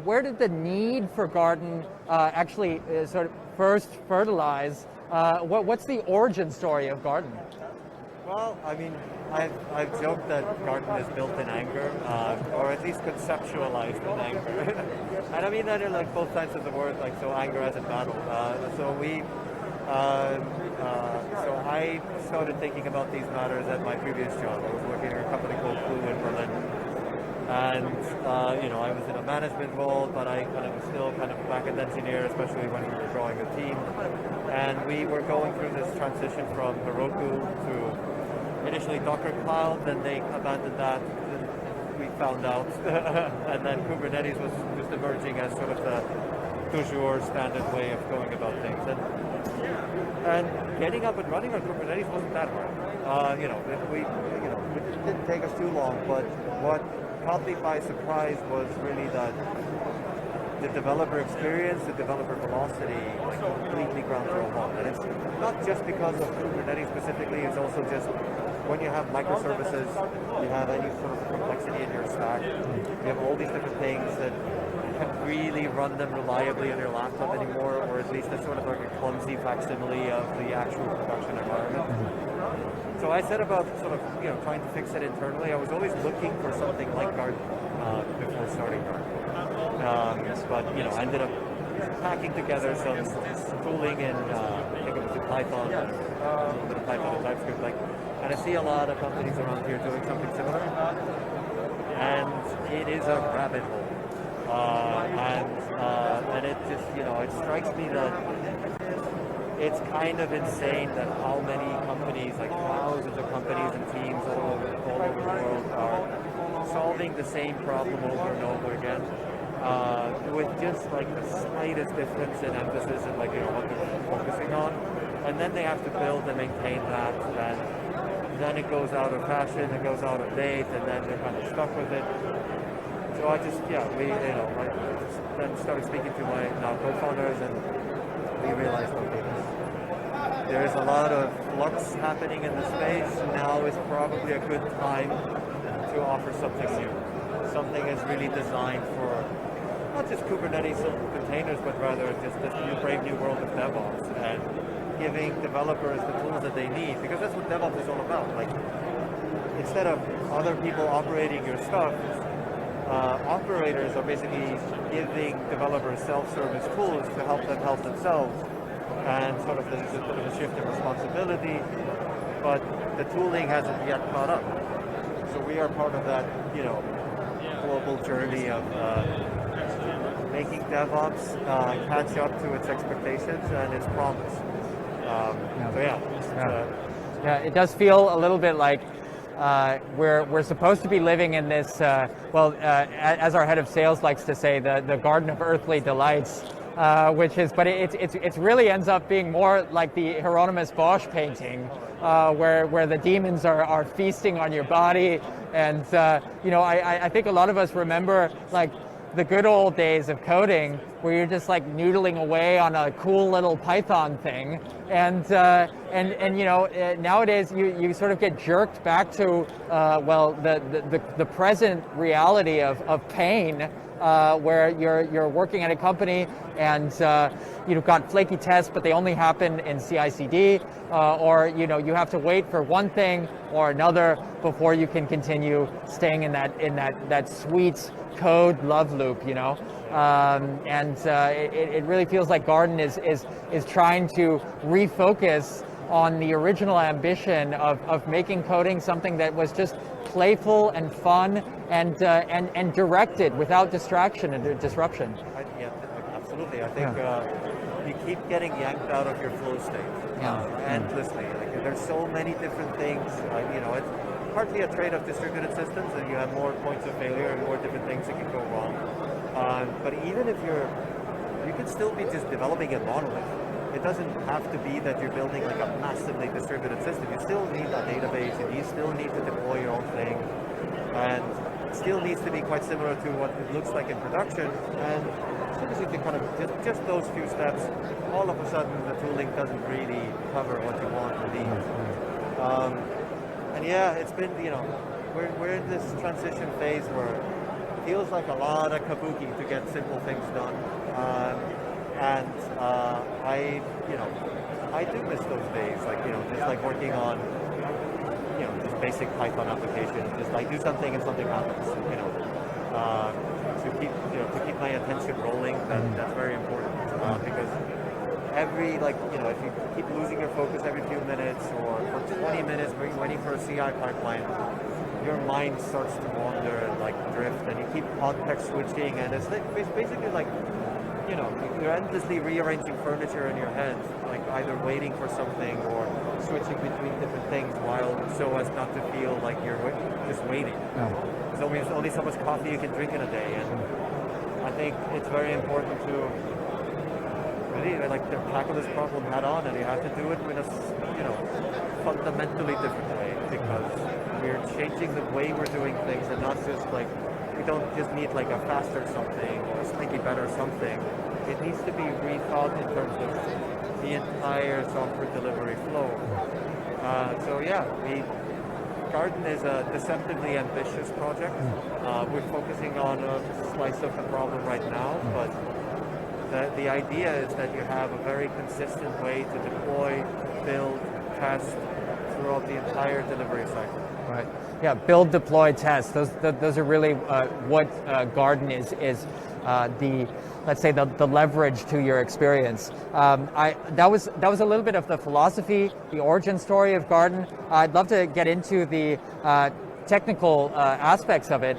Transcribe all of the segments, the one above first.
where did the need for Garden actually sort of first fertilize? What's the origin story of Garden? Well, I mean, I've joked that Garden is built in anger, or at least conceptualized in anger. And I mean that in like both sides of the word, like so anger as in battle. So I started thinking about these matters at my previous job. I was working at a company called Blue in Berlin. And, I was in a management role, but I kind of was still kind of a back-end engineer, especially when we were growing a team. And we were going through this transition from Heroku to initially Docker Cloud, then they abandoned that, we found out. And then Kubernetes was just emerging as sort of the du jour standard way of going about things. And getting up and running on Kubernetes wasn't that hard. It didn't take us too long, but what caught me by surprise was really that the developer experience, the developer velocity was completely ground to a halt. And it's not just because of Kubernetes specifically, it's also just when you have microservices, you have any sort of complexity in your stack, you have all these different things that can't really run them reliably on your laptop anymore, or at least it's sort of like a clumsy facsimile of the actual production environment. So I set about sort of, trying to fix it internally. I was always looking for something like Garden before starting Garden. But I ended up packing together some tooling in, I think it was in Python, a little bit of Python and TypeScript. And I see a lot of companies around here doing something similar. And it is a rabbit hole. And it just, it strikes me that it's kind of insane that how many companies, like thousands of companies and teams all over the world are solving the same problem over and over again with just like the slightest difference in emphasis and what they're focusing on. And then they have to build and maintain that, and then it goes out of fashion, it goes out of date, and then they're kind of stuck with it. So I just, I then started speaking to my now co-founders, and we realized, okay, there's a lot of flux happening in the space. Now is probably a good time to offer something new. Something that's really designed for not just Kubernetes containers, but rather just this brave new world of DevOps, and giving developers the tools that they need, because that's what DevOps is all about. Like, instead of other people operating your stuff, operators are basically giving developers self-service tools to help them help themselves, and sort of there's a bit of a shift in responsibility, but the tooling hasn't yet caught up. So we are part of that, global journey of making DevOps catch up to its expectations and its promise. It does feel a little bit like we're supposed to be living in this, as our head of sales likes to say, the garden of earthly delights, but it really ends up being more like the Hieronymus Bosch painting, where the demons are feasting on your body, and I think a lot of us remember like the good old days of coding, where you're just like noodling away on a cool little Python thing, and nowadays you sort of get jerked back to the present reality of pain, where you're working at a company and you've got flaky tests, but they only happen in CI/CD, or you have to wait for one thing or another before you can continue staying in that sweet code love loop, it really feels like Garden is trying to refocus on the original ambition of making coding something that was just playful and fun and directed without distraction and disruption. Absolutely. I think you keep getting yanked out of your flow state endlessly. Like, there's so many different things. It's partly a trade of distributed systems, and you have more points of failure and more different things that can go wrong. But even if you could still be just developing a monolith. It doesn't have to be that you're building like a massively distributed system. You still need a database, and you still need to deploy your own thing, and it still needs to be quite similar to what it looks like in production. And as soon as you can kind of just those few steps, all of a sudden the tooling doesn't really cover what you want or need. It's been, we're in this transition phase where feels like a lot of kabuki to get simple things done. And I do miss those days, like, just like working on, just basic Python applications, just like do something and something happens, to keep my attention rolling. That's very important, because if you keep losing your focus every few minutes or for 20 minutes waiting for a CI pipeline, your mind starts to wander and like drift, and you keep context switching, and it's basically like, you're endlessly rearranging furniture in your head, like either waiting for something or switching between different things so as not to feel like you're just waiting. Yeah. There's only so much coffee you can drink in a day, and I think it's very important to really to tackle this problem head on, and you have to do it in a fundamentally different way, because we're changing the way we're doing things, and not just like, we don't just need like a faster something or slightly better something. It needs to be rethought in terms of the entire software delivery flow. Garden is a deceptively ambitious project. We're focusing on a slice of the problem right now, but the idea is that you have a very consistent way to deploy, build, test throughout the entire delivery cycle. Right. Yeah. Build, deploy, test. Those are really what Garden is. Let's say the leverage to your experience. That was a little bit of the philosophy, the origin story of Garden. I'd love to get into the technical aspects of it.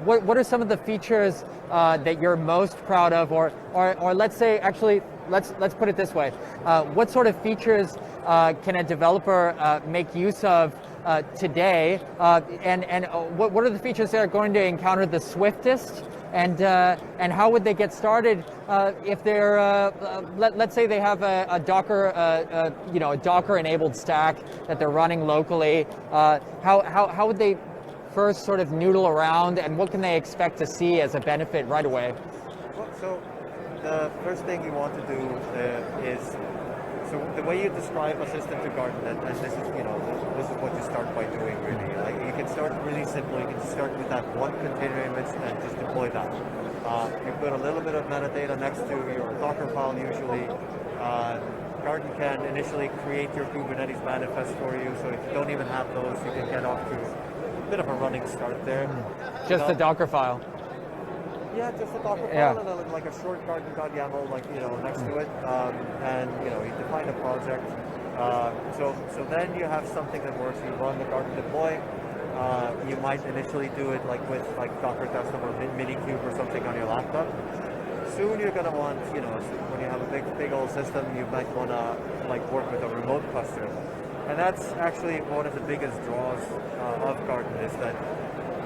What are some of the features that you're most proud of, or let's say, actually, let's put it this way: what sort of features can a developer make use of today, and what are the features that are going to encounter the swiftest, and how would they get started if they're let's say they have a Docker a Docker enabled stack that they're running locally. How would they first sort of noodle around, and what can they expect to see as a benefit right away? Well, so the first thing you want to do is, so the way you describe a system to Garden, and this is what you start by doing really. Like, you can start really simple. You can just start with that one container image and just deploy that. You put a little bit of metadata next to your Docker file usually. Garden can initially create your Kubernetes manifest for you, so if you don't even have those, you can get off to a bit of a running start there. Just the Docker file. Yeah, just a Docker file, and then like a short garden.yaml, next to it, and you define a project. So then you have something that works. You run the Garden deploy. You might initially do it with Docker Desktop or Minikube or something on your laptop. Soon you're going to want, when you have a big old system, you might want to work with a remote cluster. And that's actually one of the biggest draws of Garden, is that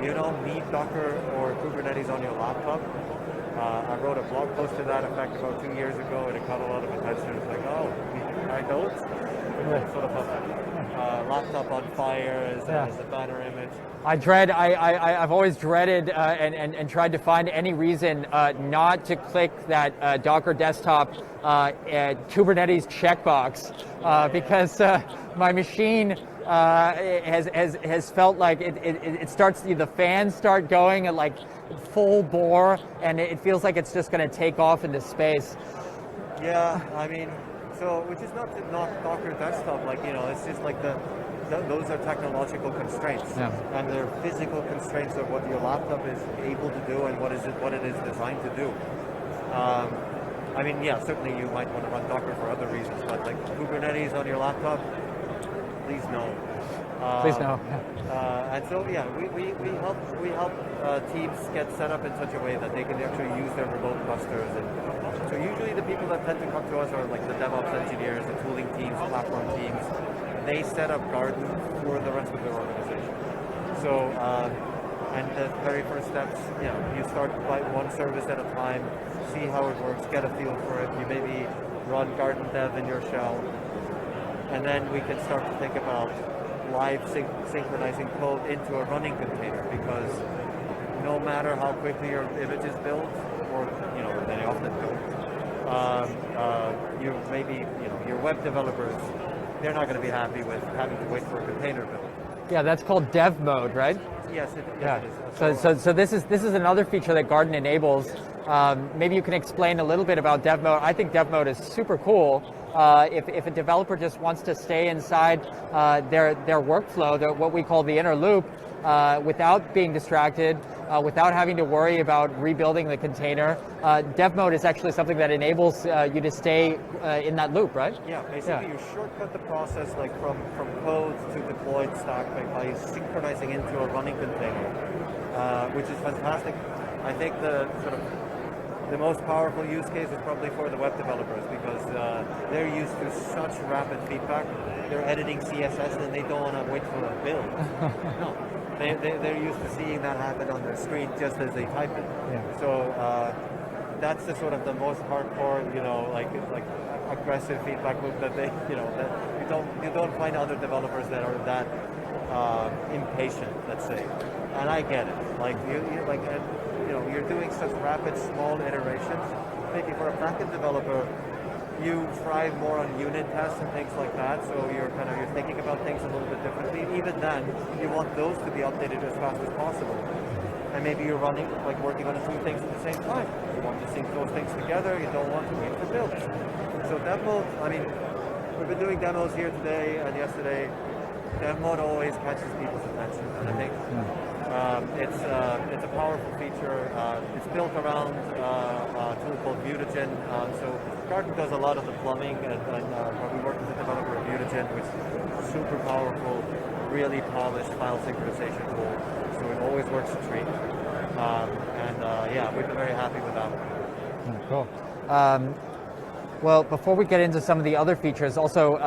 you don't need Docker or Kubernetes on your laptop. I wrote a blog post to that effect about 2 years ago, and it caught a lot of attention. It's like, oh, I don't. Sort of a laptop on fire as a banner image. I've always dreaded and tried to find any reason not to click that Docker desktop Kubernetes checkbox because my machine has felt like it starts, the fans start going at like full bore, and it feels like it's just going to take off into space. Yeah, I mean, so which is not Docker desktop, it's just like those are technological constraints, and they're physical constraints of what your laptop is able to do and what it is designed to do. I mean, yeah, certainly you might want to run Docker for other reasons, but like Kubernetes on your laptop, please no. Please no. And so yeah, we help teams get set up in such a way that they can actually use their remote clusters. And so usually the people that tend to come to us are like the DevOps engineers, the tooling teams, platform teams. They set up Garden for the rest of their organization. So and the very first steps, you start by one service at a time, see how it works, get a feel for it. You maybe run Garden Dev in your shell, and then we can start to think about live synchronizing code into a running container, because no matter how quickly your image is built, or they often do, your web developers, they're not going to be happy with having to wait for a container build. Yeah, that's called dev mode, right? Yes, Yeah. it is. So this is another feature that Garden enables. Maybe you can explain a little bit about dev mode. I think dev mode is super cool. If a developer just wants to stay inside their workflow, what we call the inner loop, without being distracted, without having to worry about rebuilding the container, dev mode is actually something that enables you to stay in that loop, right? Yeah, basically you shortcut the process like from code to deployed stack by synchronizing into a running container, which is fantastic. I think the most powerful use case is probably for the web developers because they're used to such rapid feedback. They're editing CSS and they don't want to wait for a build. No, they're used to seeing that happen on their screen just as they type it. Yeah. So that's the sort of the most hardcore, like aggressive feedback loop that they, that you don't find other developers that are that impatient, let's say. And I get it. Like you're doing such rapid, small iterations. Maybe for a backend developer, you thrive more on unit tests and things like that. So you're thinking about things a little bit differently. Even then, you want those to be updated as fast as possible. And maybe you're working on two things at the same time. You want to sync those things together. You don't want to wait for builds. So dev mode, we've been doing demos here today and yesterday. Dev mode always catches people's attention, and I think it's a powerful feature. It's built around a tool called Mutagen. So Garden does a lot of the plumbing, and we work with the developer of Mutagen, which is super powerful, really polished file synchronization tool. So it always works a treat. Yeah, we've been very happy with that one. Cool. Well, before we get into some of the other features, also,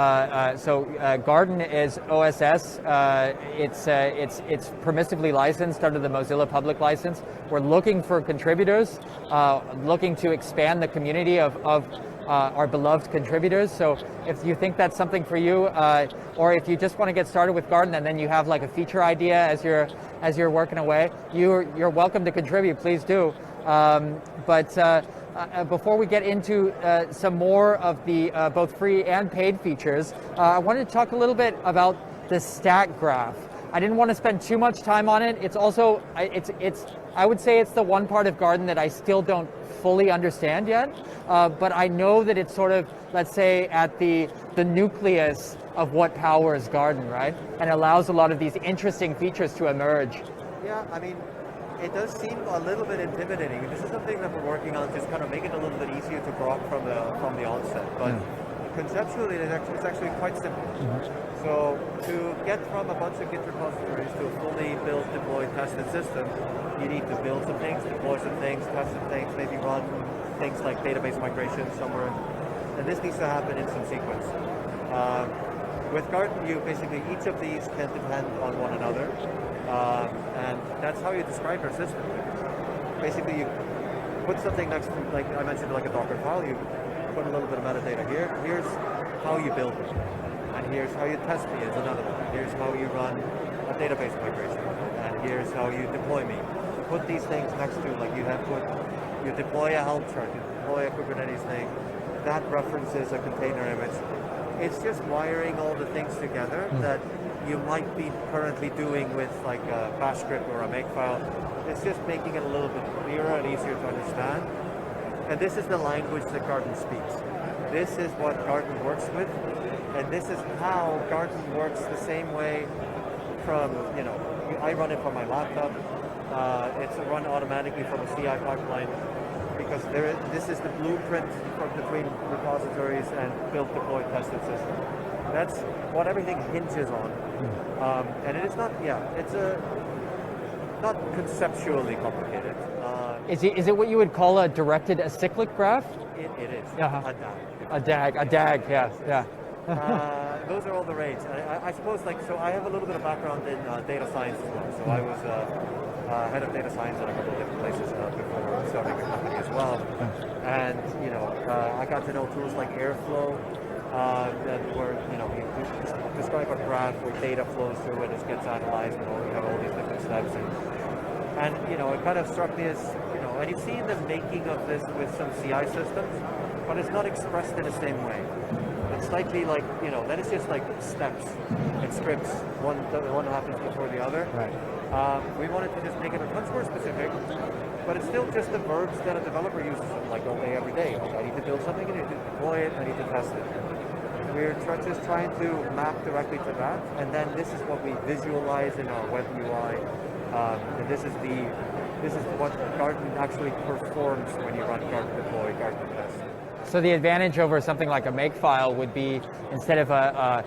Garden is OSS. It's permissively licensed under the Mozilla public license. We're looking for contributors, looking to expand the community of our beloved contributors. So if you think that's something for you, or if you just want to get started with Garden and then you have like a feature idea as you're working away, you're welcome to contribute. Please do. Before we get into some more of the both free and paid features, I wanted to talk a little bit about the stack graph. I didn't want to spend too much time on it. It's also, I would say it's the one part of Garden that I still don't fully understand yet, but I know that it's sort of, let's say, at the nucleus of what powers Garden, right? And allows a lot of these interesting features to emerge. Yeah, it does seem a little bit intimidating. This is something that we're working on, just kind of make it a little bit easier to grok from the onset. But conceptually, it's actually quite simple. So to get from a bunch of Git repositories to a fully built, deployed, tested system, you need to build some things, deploy some things, test some things, maybe run things like database migration somewhere. And this needs to happen in some sequence. With Garden, each of these can depend on one another. And that's how you describe your system. Basically, you put something next to, like I mentioned, like a Docker file, you put a little bit of metadata here. Here's how you build it. And here's how you test me is another one. Here's how you run a database migration. And here's how you deploy me. Put these things next to, like you deploy a Helm chart, you deploy a Kubernetes thing, that references a container image. It's just wiring all the things together that you might be currently doing with like a bash script or a makefile. It's just making it a little bit clearer and easier to understand. And this is the language that Garden speaks. This is what Garden works with, and this is how Garden works the same way from, I run it from my laptop. It's run automatically from a CI pipeline because this is the blueprint between repositories and built, deployed, tested system. That's what everything hinges on. And it is not, it's not conceptually complicated. Is it what you would call a directed acyclic graph? It is. A DAG, yeah. Those are all the rage. I suppose, so I have a little bit of background in data science as well. So I was head of data science at a couple of different places before starting the company as well. And, I got to know tools like Airflow, that were, you describe a graph where data flows through it, it gets analyzed, and you have all these different steps. And it kind of struck me as, and you see the making of this with some CI systems, but it's not expressed in the same way. It's slightly like, then it's just like steps and scripts, one happens before the other. Right. We wanted to just make it a ton more specific, but it's still just the verbs that a developer uses like all day, every day. Like, I need to build something, I need to deploy it, I need to test it. We're just trying to map directly to that, and then this is what we visualize in our web UI. And this is what Garden actually performs when you run Garden deploy, Garden test. So the advantage over something like a makefile would be, instead of a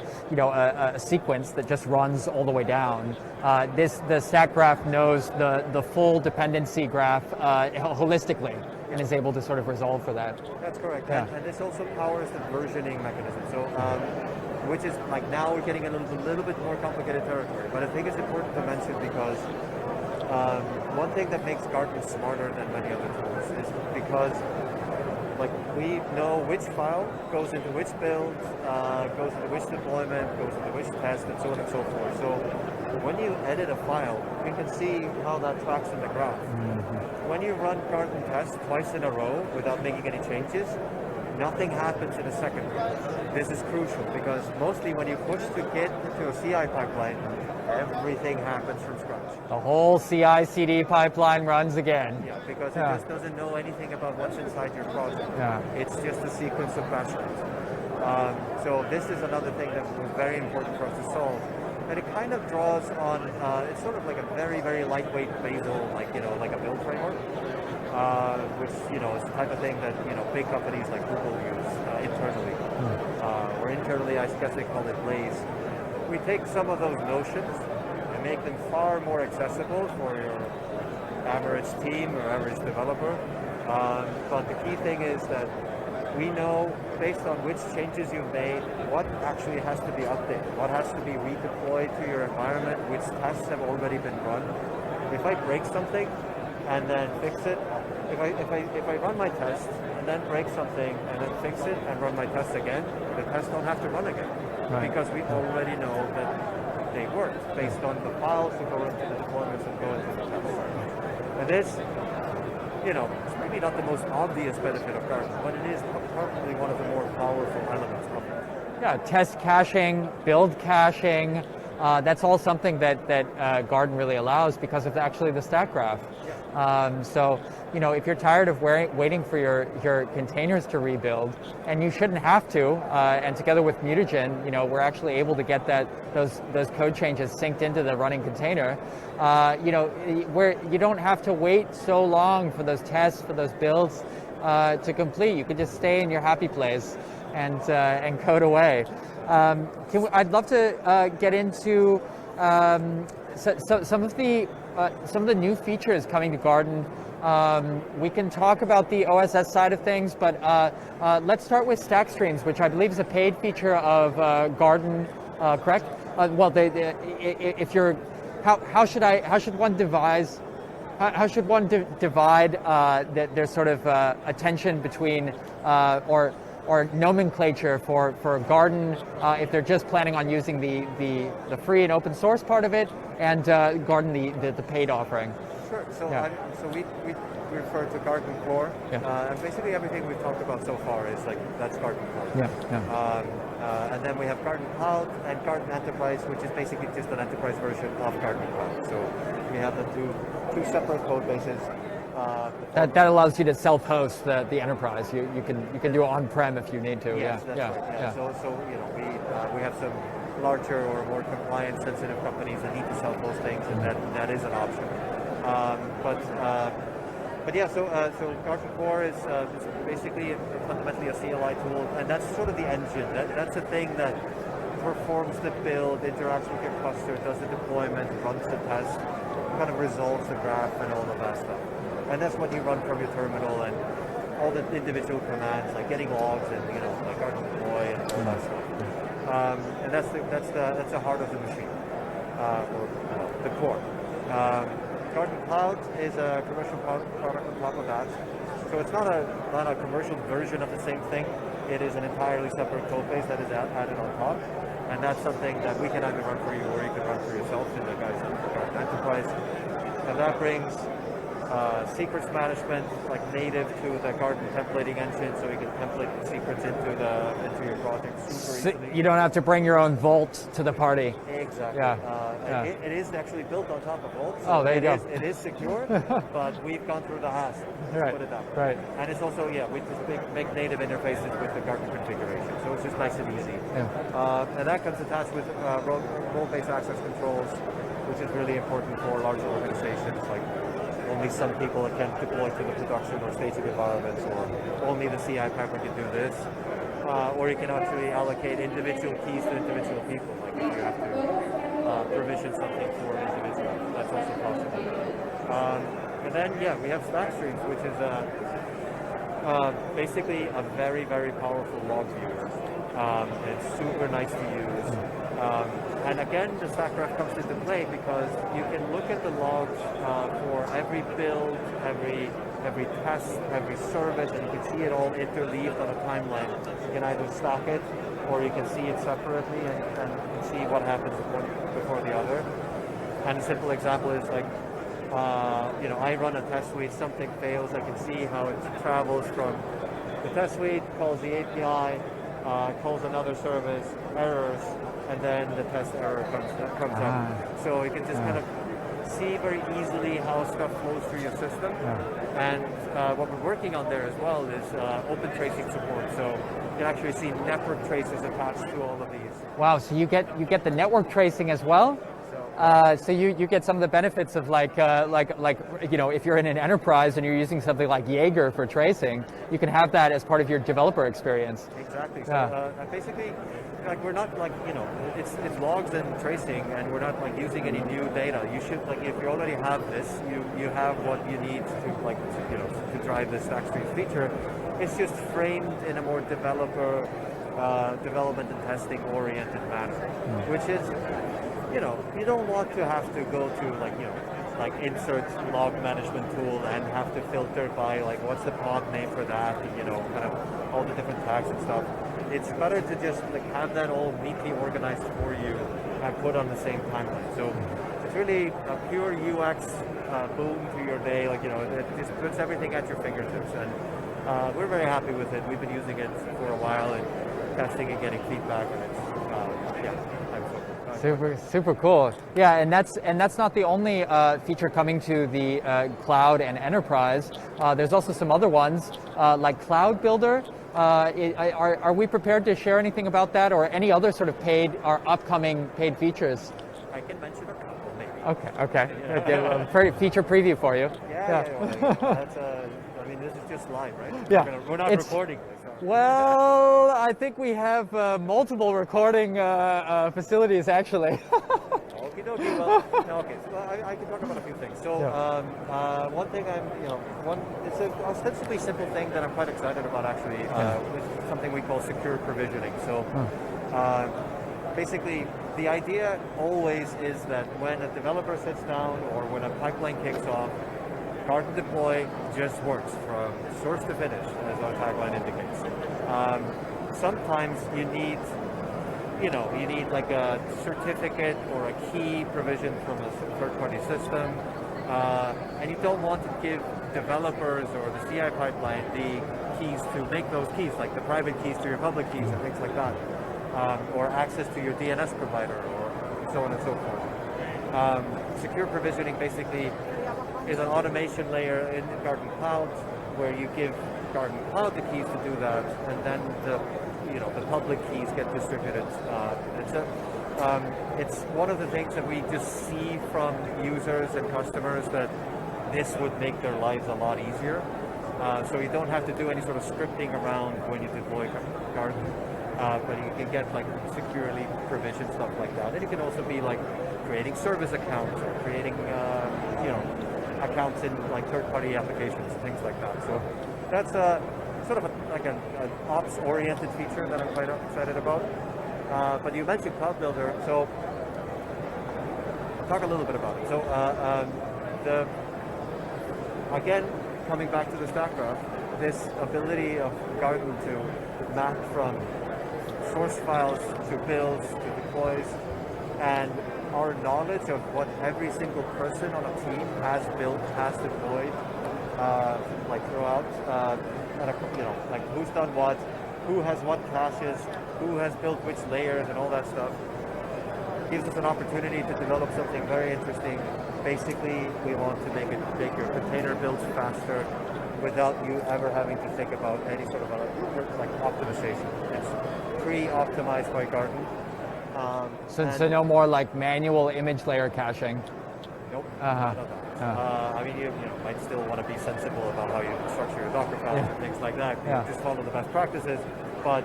sequence that just runs all the way down, the stack graph knows the full dependency graph holistically and is able to sort of resolve for that. That's correct. Yeah. And this also powers the versioning mechanism. So, which is like, now we're getting a little bit more complicated territory. But I think it's important to mention because one thing that makes Garden smarter than many other tools is because like we know which file goes into which build, goes into which deployment, goes into which test, and so on and so forth. So when you edit a file, you can see how that tracks in the graph. Mm-hmm. When you run Garden test twice in a row without making any changes, nothing happens in a second. This is crucial because mostly when you push to Git into a CI pipeline, everything happens from scratch. The whole CI/CD pipeline runs again. Yeah, because it just doesn't know anything about what's inside your project. Yeah. It's just a sequence of bash runs. So this is another thing that was very important for us to solve. And it kind of draws on, it's sort of like a very, very lightweight Bazel, like a build framework, which, is the type of thing that, big companies like Google use internally. Or internally, I guess they call it Blaze. We take some of those notions and make them far more accessible for your average team or average developer. But the key thing is that we know, based on which changes you've made, what actually has to be updated, what has to be redeployed to your environment, which tests have already been run. If I break something and then fix it, if I run my test and then break something and then fix it and run my test again, the tests don't have to run again. Right. Because we already know that they worked based on the files that go into the deployments and go into the tests. And this, it's maybe not the most obvious benefit of Garden, but it is probably one of the more powerful elements of it. Yeah, test caching, build caching, that's all something that Garden really allows because of actually the stack graph. Yeah. So, if you're tired of waiting for your containers to rebuild, and you shouldn't have to, and together with Mutagen, we're actually able to get those code changes synced into the running container. Where you don't have to wait so long for those tests, for those builds to complete. You can just stay in your happy place and code away. I'd love to get into some of the new features coming to Garden. We can talk about the OSS side of things, but let's start with stack streams, which I believe is a paid feature of Garden. Correct? How should one divide their sort of attention between or nomenclature for Garden if they're just planning on using the free and open source part of it, and Garden the paid offering? Sure. So yeah. So we refer to Garden Core, and basically everything we've talked about so far is that's Garden Core. Yeah. And then we have Garden Cloud and Garden Enterprise, which is basically just an enterprise version of Garden Cloud. So we have the two separate code bases. That allows you to self-host the enterprise. You can do it on-prem if you need to. Yes, that's right. Yeah. So we have some larger or more compliance sensitive companies that need to self-host things, and that is an option. But yeah, so Garden Core is basically fundamentally a CLI tool, and that's sort of the engine. That's the thing that performs the build, interacts with your cluster, does the deployment, runs the test, kind of resolves the graph and all of that stuff. And that's what you run from your terminal, and all the individual commands like getting logs and like Garden deploy and all that stuff. And that's the heart of the machine, or the core. Garden Cloud is a commercial product on top of that. So it's not a commercial version of the same thing. It is an entirely separate code base that is added on top. And that's something that we can either run for you or you can run for yourself in the guys at Garden Enterprise. And that brings secrets management, like native to the Garden templating engine, so you can template the secrets into your project super easily. You don't have to bring your own Vault to the party. Exactly. Yeah. It is actually built on top of Vault. So oh, there you go. It is secure, but we've gone through the hassle. Right. Put it that way. Right. And it's also, we just make native interfaces with the Garden configuration, so it's just nice and easy. Yeah. And that comes attached with role-based access controls, which is really important for larger organizations. Like only some people can deploy to the production or staging environments, or only the CI pipeline can do this. Or you can actually allocate individual keys to individual people. Like if you have to provision something for an individual, that's also possible. And then, we have stack streams, which is basically a very, very powerful log viewer. It's super nice to use. And again, the stack graph comes into play because you can look at the logs for every build, every test, every service, and you can see it all interleaved on a timeline. You can either stack it, or you can see it separately and see what happens one before the other. And a simple example is like, I run a test suite, something fails, I can see how it travels from the test suite, calls the API, calls another service, errors, and then the test error comes up. So you can just kind of see very easily how stuff flows through your system. And what we're working on there as well is open tracing support. So you can actually see network traces attached to all of these. Wow, so you get the network tracing as well? So you get some of the benefits of like if you're in an enterprise and you're using something like Jaeger for tracing, you can have that as part of your developer experience. Exactly. So basically, like we're not like it's logs and tracing, and we're not like using any new data. You should if you already have this, you have what you need to drive the stack streams feature. It's just framed in a more developer development and testing oriented manner, which is. You don't want to have to go to insert log management tool and have to filter by what's the pod name for that, and kind of all the different tags and stuff. It's better to just have that all neatly organized for you and put on the same timeline. So it's really a pure UX boom to your day. It just puts everything at your fingertips, and we're very happy with it. We've been using it for a while and testing and getting feedback, and it's Super cool. Yeah, and that's not the only feature coming to the cloud and enterprise. There's also some other ones like Cloud Builder. Are we prepared to share anything about that, or any other sort of paid or upcoming paid features? I can mention a couple, maybe. Okay. Feature preview for you. That's this is just live, right? Yeah. We're not recording this. Well, I think we have multiple recording facilities, actually. Okay. Well, I can talk about a few things. So, one thing it's an ostensibly simple thing that I'm quite excited about, actually, is something we call secure provisioning. So, basically, the idea always is that when a developer sits down or when a pipeline kicks off, Garden deploy just works from source to finish, as our tagline indicates. Sometimes you need like a certificate or a key provision from a third-party system, and you don't want to give developers or the CI pipeline the keys to make those keys, like the private keys to your public keys and things like that, or access to your DNS provider, or so on and so forth. Secure provisioning basically is an automation layer in Garden Cloud where you give Garden Cloud the keys to do that, and then the public keys get distributed. It's one of the things that we just see from users and customers, that this would make their lives a lot easier. So you don't have to do any sort of scripting around when you deploy Garden, but you can get securely provisioned stuff like that. And it can also be creating service accounts or creating accounts in third-party applications and things like that. So that's sort of an ops-oriented feature that I'm quite excited about. But you mentioned Cloud Builder, so I'll talk a little bit about it. So again, coming back to the stack graph, this ability of Garden to map from source files to builds to deploys, and our knowledge of what every single person on a team has built, has deployed, like throughout, like who's done what, who has what caches, who has built which layers and all that stuff, gives us an opportunity to develop something very interesting. Basically, we want to make your container builds faster without you ever having to think about any sort of like optimization. It's pre-optimized by Garden. So no more like manual image layer caching. Nope. None of that. I mean, you might still want to be sensible about how you structure your Docker files and things like that. You just follow the best practices, but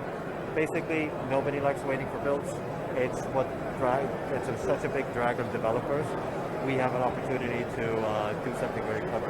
basically nobody likes waiting for builds. It's such a big drag on developers. We have an opportunity to do something very clever